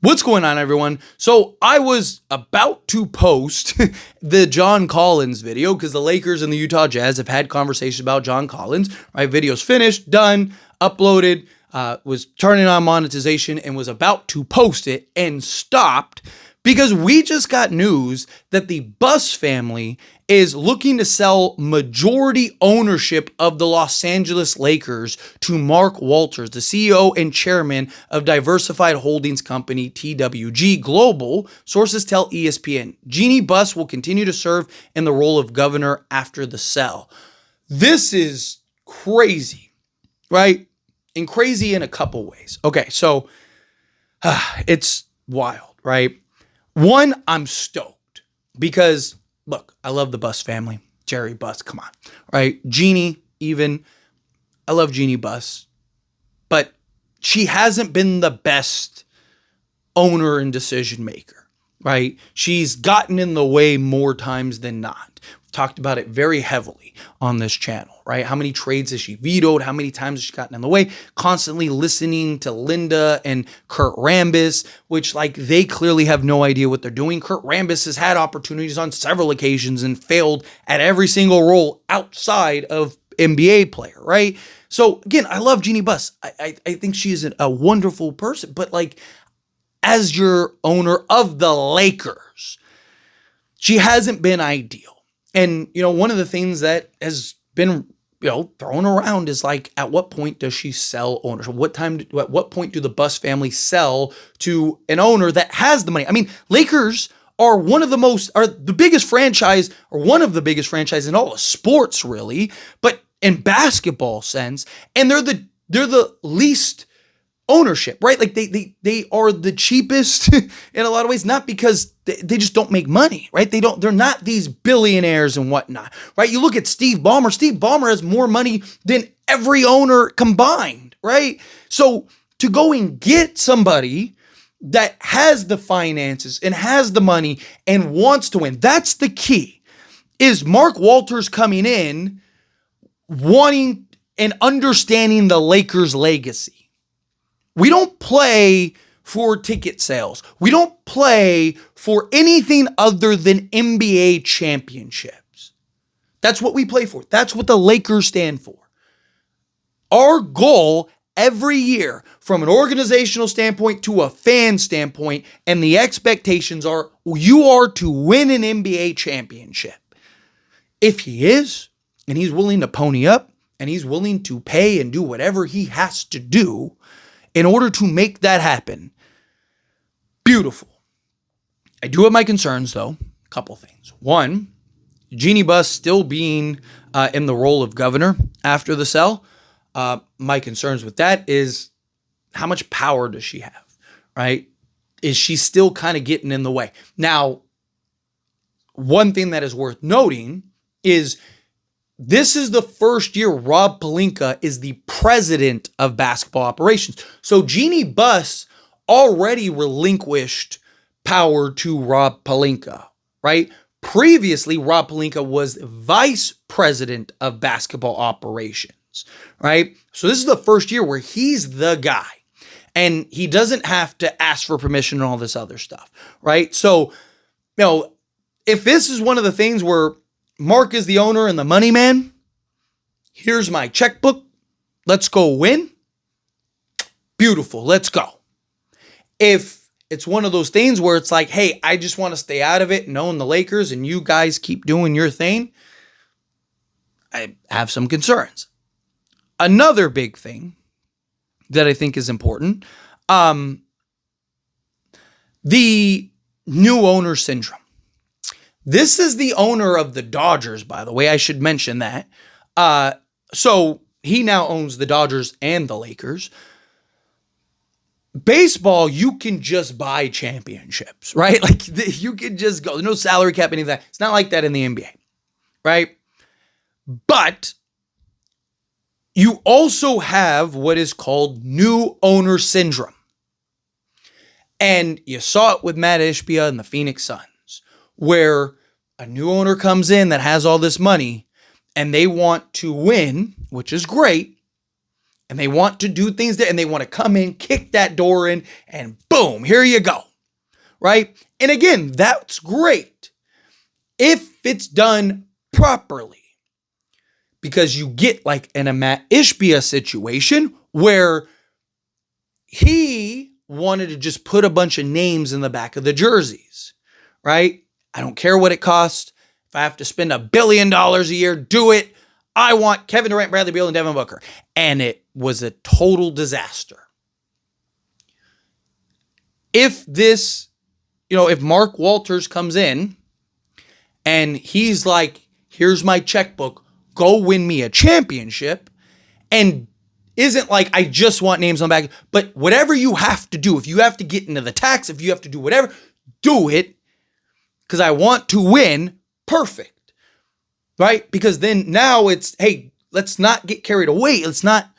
What's going on, everyone? So I was about to post the John Collins video because the Lakers and the Utah Jazz have had conversations about John Collins. Right, video's finished, done, uploaded, was turning on monetization and was about to post it and stopped because we just got news that the Buss family is looking to sell majority ownership of the Los Angeles Lakers to Mark Walters, the CEO and chairman of Diversified Holdings Company, TWG Global. Sources tell ESPN. Jeanie Buss will continue to serve in the role of governor after the sell. This is crazy, right? And crazy in a couple ways. Okay, so it's wild, right? One, I'm stoked because look, I love the Buss family. Jerry Buss, come on, right? Jeanie, even. I love Jeanie Buss. But she hasn't been the best owner and decision maker, right? She's gotten in the way more times than not. We've talked about it very heavily on this channel, right? How many trades has she vetoed? How many times has she gotten in the way? Constantly listening to Linda and Kurt Rambis, which they clearly have no idea what they're doing. Kurt Rambis has had opportunities on several occasions and failed at every single role outside of NBA player, right? So again, I love Jeanie Buss. I think she is a wonderful person, but as your owner of the Lakers, she hasn't been ideal. And, one of the things that has been, thrown around is at what point does she sell ownership? At what point do the Buss family sell to an owner that has the money? I mean, Lakers are the biggest franchise, or one of the biggest franchises in all of sports, really, but in basketball sense, and they're the least ownership, right? They are the cheapest in a lot of ways, not because they just don't make money, right? They're not these billionaires and whatnot, right? You look at Steve Ballmer. Steve Ballmer has more money than every owner combined, right? So to go and get somebody that has the finances and has the money and wants to win, that's the key. Is Mark Walters coming in wanting and understanding the Lakers' legacy. We don't play for ticket sales. We don't play for anything other than NBA championships. That's what we play for. That's what the Lakers stand for. Our goal every year, from an organizational standpoint to a fan standpoint, and the expectations are you are to win an NBA championship. If he is, and he's willing to pony up, and he's willing to pay and do whatever he has to do in order to make that happen, beautiful. I do have my concerns, though. A couple things. One, Jeanie Buss still being in the role of governor after the sell. My concerns with that is how much power does she have, right? Is she still kind of getting in the way? Now, one thing that is worth noting is this is the first year Rob Pelinka is the president of basketball operations. So Jeanie Buss already relinquished power to Rob Pelinka, right? Previously, Rob Pelinka was vice president of basketball operations, right? So this is the first year where he's the guy and he doesn't have to ask for permission and all this other stuff, right? So, if this is one of the things where Mark is the owner and the money man, here's my checkbook, let's go win, beautiful, let's go. If it's one of those things where it's hey, I just want to stay out of it and own the Lakers and you guys keep doing your thing, I have some concerns. Another big thing that I think is important, the new owner syndrome. This is the owner of the Dodgers, by the way. I should mention that. So he now owns the Dodgers and the Lakers. Baseball, you can just buy championships, right? You can just go. There's no salary cap, any of that. It's not like that in the NBA, right? But you also have what is called new owner syndrome. And you saw it with Matt Ishbia and the Phoenix Suns, where a new owner comes in that has all this money and they want to win, which is great. and they want to do things there, and they want to come in, kick that door in, and boom, here you go, right? And again, that's great if it's done properly, because you get like an Amat Ishbia situation where he wanted to just put a bunch of names in the back of the jerseys, right? I don't care what it costs. If I have to spend $1 billion a year, do it. I want Kevin Durant, Bradley Beal, and Devin Booker. And it was a total disaster. If this, if Mark Walters comes in and he's like, here's my checkbook, go win me a championship, and isn't like, I just want names on the back, but whatever you have to do, if you have to get into the tax, if you have to do whatever, do it, because I want to win, perfect, right? Because then now it's, hey, let's not get carried away. Let's not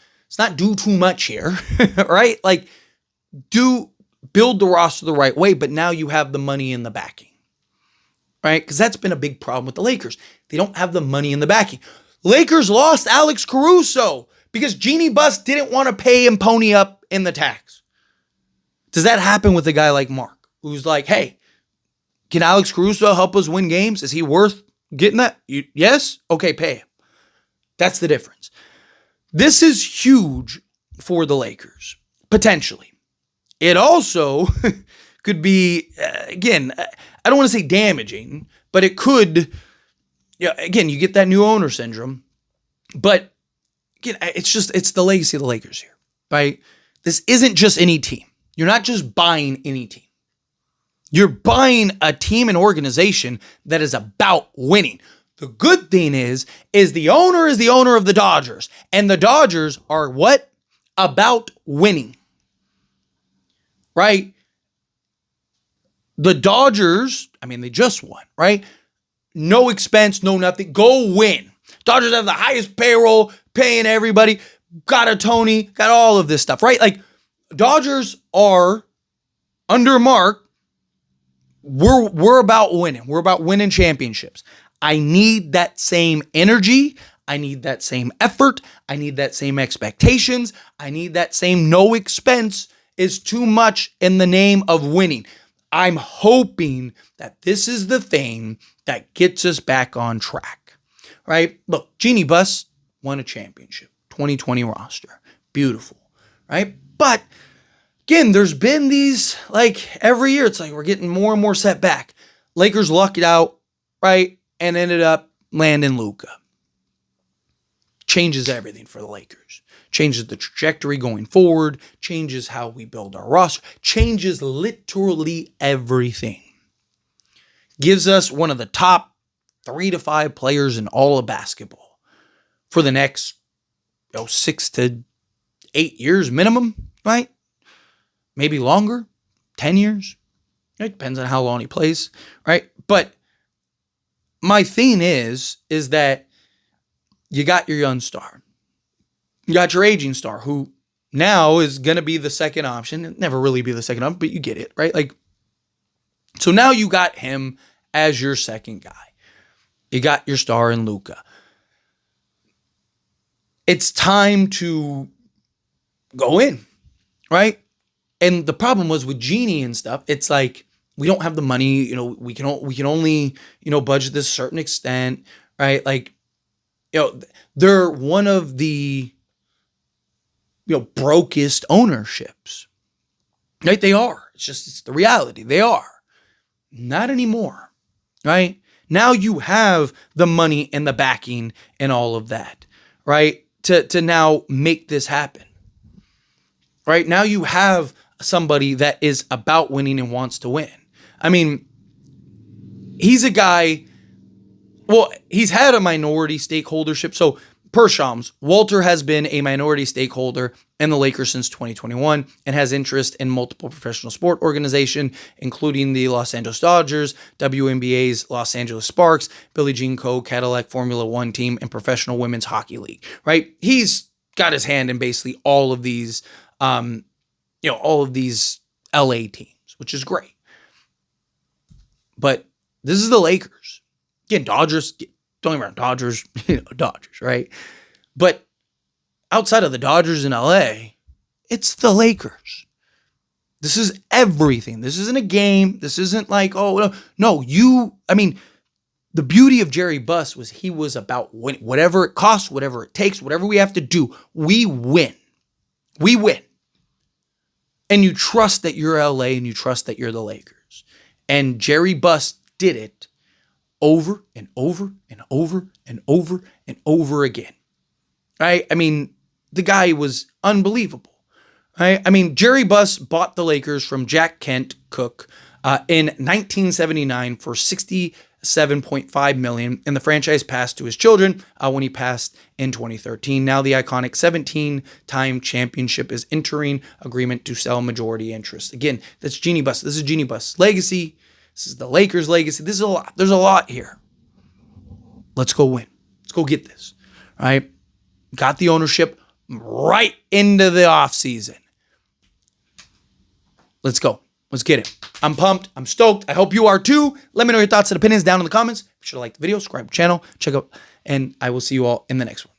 do too much here, right? Like, build the roster the right way, but now you have the money in the backing, right? Because that's been a big problem with the Lakers. They don't have the money in the backing. Lakers lost Alex Caruso because Jeanie Buss didn't want to pay him pony up in the tax. Does that happen with a guy like Mark, who's like, hey, can Alex Caruso help us win games? Is he worth getting that? Yes? Okay, pay him. That's the difference. This is huge for the Lakers, potentially. It also could be, again, I don't want to say damaging, but it could, again, you get that new owner syndrome. But again, it's the legacy of the Lakers here, right? This isn't just any team. You're not just buying any team. You're buying a team and organization that is about winning. The good thing is the owner is the owner of the Dodgers, and the Dodgers are what? About winning, right? The Dodgers, they just won, right? No expense, no nothing. Go win. Dodgers have the highest payroll, paying everybody. Got a Tony, got all of this stuff, right? Like, Dodgers are under Mark. We're about winning. We're about winning championships. I need that same energy. I need that same effort. I need that same expectations. I need that same no expense is too much in the name of winning. I'm hoping that this is the thing that gets us back on track, right? Look, Jeanie Buss won a championship, 2020 roster. Beautiful, right? But again, there's been these, like, every year, it's like we're getting more and more set back. Lakers lucked out, right? And ended up landing Luka. Changes everything for the Lakers. Changes the trajectory going forward. Changes how we build our roster. Changes literally everything. Gives us one of the top 3 to 5 players in all of basketball for the next 6 to 8 years minimum, right? Maybe longer, 10 years. It depends on how long he plays, right? But my thing is that you got your young star. You got your aging star, who now is going to be the second option. It'll never really be the second option, but you get it, right? Like, so now you got him as your second guy. You got your star in Luka. It's time to go in, right? And the problem was with Jeanie and stuff, it's like, we don't have the money, we can only, budget this a certain extent, right? Like, they're one of the, brokest ownerships, right? They are. It's the reality. They are. Not anymore, right? Now you have the money and the backing and all of that, right? To now make this happen, right? Now you have somebody that is about winning and wants to win. He's a guy, he's had a minority stakeholdership. So per Shams, Walter has been a minority stakeholder in the Lakers since 2021 and has interest in multiple professional sport organizations, including the Los Angeles Dodgers, WNBA's Los Angeles Sparks, Billie Jean Co. Cadillac Formula One team, and Professional Women's Hockey League, right? He's got his hand in basically all of these, all of these LA teams, which is great. But this is the Lakers. Again, Dodgers, don't get me wrong, Dodgers, Dodgers, right? But outside of the Dodgers in LA, it's the Lakers. This is everything. This isn't a game. This isn't like, oh, no, the beauty of Jeanie Buss was he was about winning. Whatever it costs, whatever it takes, whatever we have to do, we win. We win. And you trust that you're LA and you trust that you're the Lakers. And Jeanie Buss did it over and over and over and over and over again. Right? I mean, the guy was unbelievable. Right? I mean, Jeanie Buss bought the Lakers from Jack Kent Cooke in 1979 for $67.5 million, and the franchise passed to his children when he passed in 2013. Now the iconic 17-time championship is entering agreement to sell majority interest. Again, that's Jeanie Buss. This is Jeanie Buss' legacy. This is the Lakers' legacy. This is a lot. There's a lot here. Let's go win. Let's go get this. Right? Got the ownership right into the offseason. Let's go. Let's get it. I'm pumped. I'm stoked. I hope you are too. Let me know your thoughts and opinions down in the comments. Be sure to like the video, subscribe to the channel, check out, and I will see you all in the next one.